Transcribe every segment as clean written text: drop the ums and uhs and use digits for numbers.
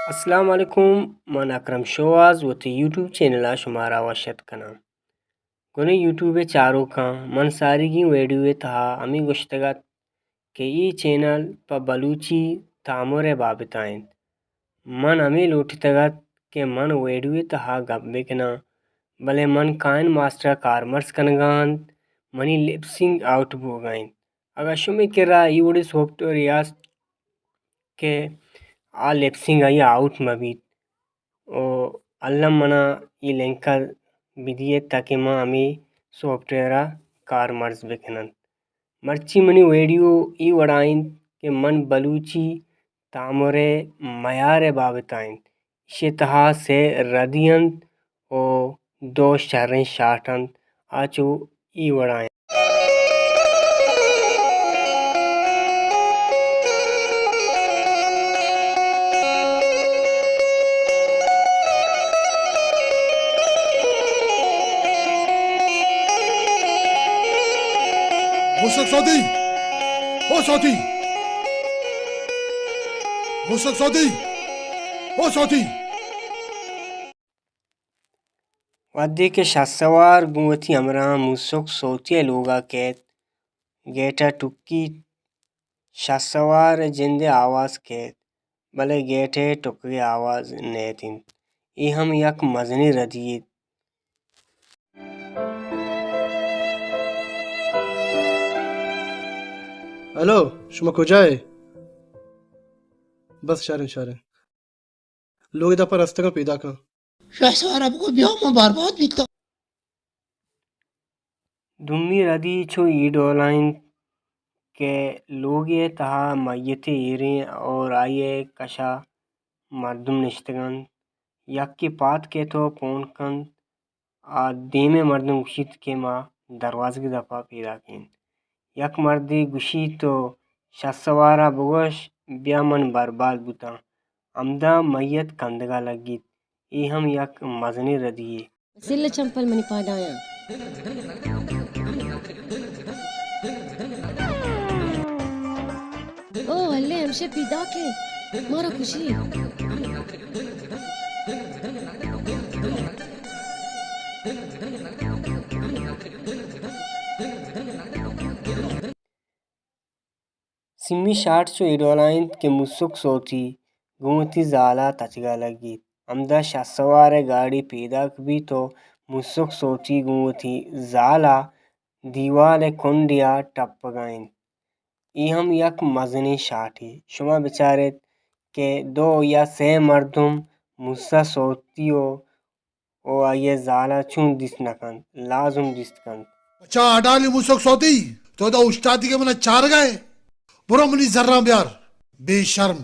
السلام علیکم، من اکرم شواز وتی یوٹیوب چینل شمارا وشت کنا گنے یوٹیوب چارو کاں من سارگی ویڈیو تہا امی گشتگت کہ ای چینل پا بلوچی تامور بابتائیں من امی لوٹی تگت کہ من ویڈیو تہا گپ بکنا بلے من کائن ماسٹر کارمرس کنگاند منی لپسنگ آؤٹ بوگائیں اگر شمی کرا ای وڑی سافٹ ویئر کہ آ لپسنگ آئی آؤٹ مبید او اللہ منا ای لنکر بدیت تاکہ ما امی سافٹ ویئرا کارمرس بکنن مرچی منی ویڈیو ای وڑائیں کہ من بلوچی تامورے معیار بابتائیں اشے تہا سے ردیند او دو شریں شاٹند آچو ای وڑائیں مشرق سعودی او سعودی مشرق سعودی او سعودی ودی کے شاسوار گوتی امران موسوک صوتی لوگا کیت گیٹا ٹکی شاسوار جندے آواز کیت بلے گیٹے ٹکی آواز نیتین ای ہم یک مزنی ردیت الو شما کجای؟ بس شارن لوگ ادھا پر رستگاں پیدا کن شهسوار اب کو بیاو ما برباد بیتا دمی ردی چو ای ڈولائن کہ لوگے تہا میت ایریں اور آئیے کشا مردم نشتگن یک کی پات کے تو پون کند دیم مردم گشید کے ما دروازہ کی دفعہ پیدا کین یک مردی گشید تو شاسوارا بگوش بیا من برباد بوتا امدا میت کندگا لگید ای ہم یک مزنی ردیے سل چمپل منی پادایا او ہلے ہمشے پیدا کے مارا خوشی سمی شاٹ چو ایڈولائن کے مسک سوتی گونتی زالا تچگا لگید امدا شاسوار گاڑی پیدا کبھی تو مسک سوتی گونتی زالا دیوال کنڈیا ٹپگائیں ای ہم یک مزنی شاٹی شما بچارت کہ دو یا سے مردم مسا سوتیو او آئیے زالا چون دست نکند لازم دست کند اچھا اڈالی مشرق سعودی تو دا استادی کے منا چار گئے برو منی ذرہ بیار بے شرم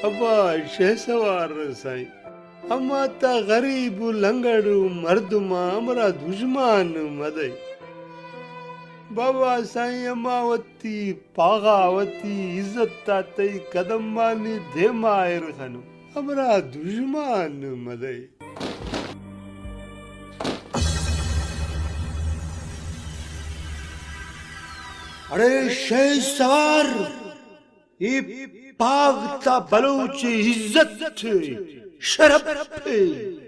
ابا شہسوار رسائی اما تا غریب لنگڑ مردما امرا دشمن مدئی بابا سائیں اما وتی پاغا وتی عزت تا تی قدم مانی دے مائر خنو امرا دشمن مدئی ارے شہسوار یہ پاگ تا بلوچ عزت شرف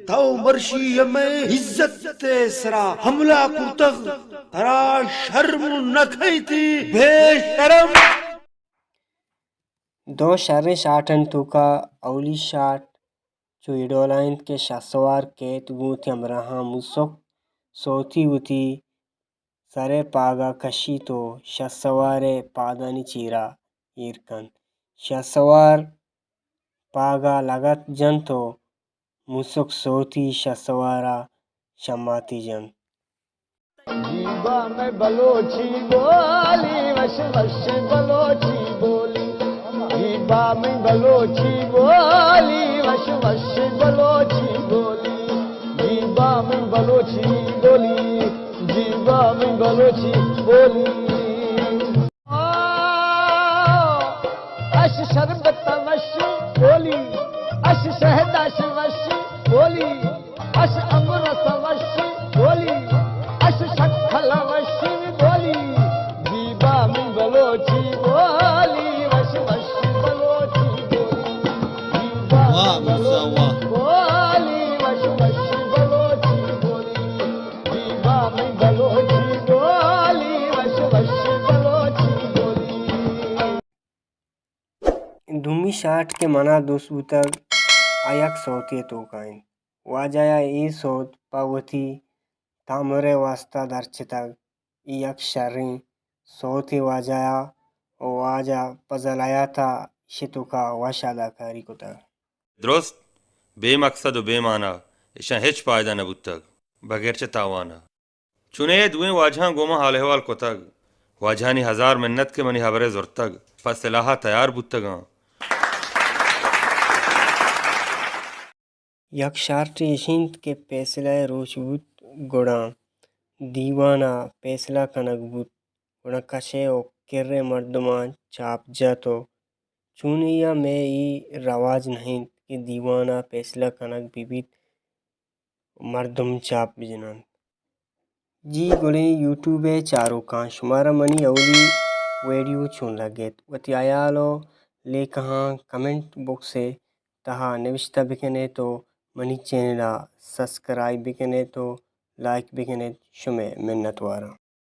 تو مرشی میں عزت سرا حملہ کتغ ترا شرم نکھئی تھی بے شرم دو شریں شاٹن تو کا اولی شاٹ چو ایڈولائن کے شاسوار کیت گوتی امراہاں مسک سوتی وتی سرے پاگا کشی تو شاسوار پادانی چیرا ایرکن شاسوار پاگا لگت جن تو مسک سوتی شاسوارا شماتی جن جیبا میں بلوچی بولی وش وش بلوچی بولی جیبا میں بلوچی بولی وش وش بلوچی بولی جیبا میں بلوچی بولی جیبا میں بلوچی بولی اش شربت وش بولی اش شہدش وش بولی اش امرس وش بولی اش شکل وش بولی جیبا میں بلوچی بولی وش وش بلوچی بولی دومی شارٹ کے منا دوست بوتگ آیک صوتی تو کائن واجایا ای صوت پاوتی تامرے واسطہ درچتگ یک شریں صوتی واجایا واجا پزلایا تا شتوکا وش اداکاری کتگ درست بے مقصد و بے معنی ایشاں ہچ فائدہ نہ بوتگ بغیر تاوانا چنے دوئیں واجہاں گوما حال احوال کتگ واجہانی ہزار منت کے منی حبرے زرتگ پس سلاحہ تیار بوتگاں یک شارٹ یشینت کے فیصلہ روچ بوت گوڑاں دیوانہ فیصلہ کنگ بوت گوڑا کشے او کرے مردمان چاپ جاتو چونیا میں ای رواج نہیں کہ دیوانہ فیصلہ کنگ بیت مردم چاپ بجنان جی گڑے یوٹیوبے چارو کان شمارا منی اولی ویڈیو چون لگیت وتی آیالو لے کہاں کمنٹ باکس سے تہا نوشتہ بکنے تو منی چینلا سبسکرائب بکنے تو لائک بکنے شمے منت وارا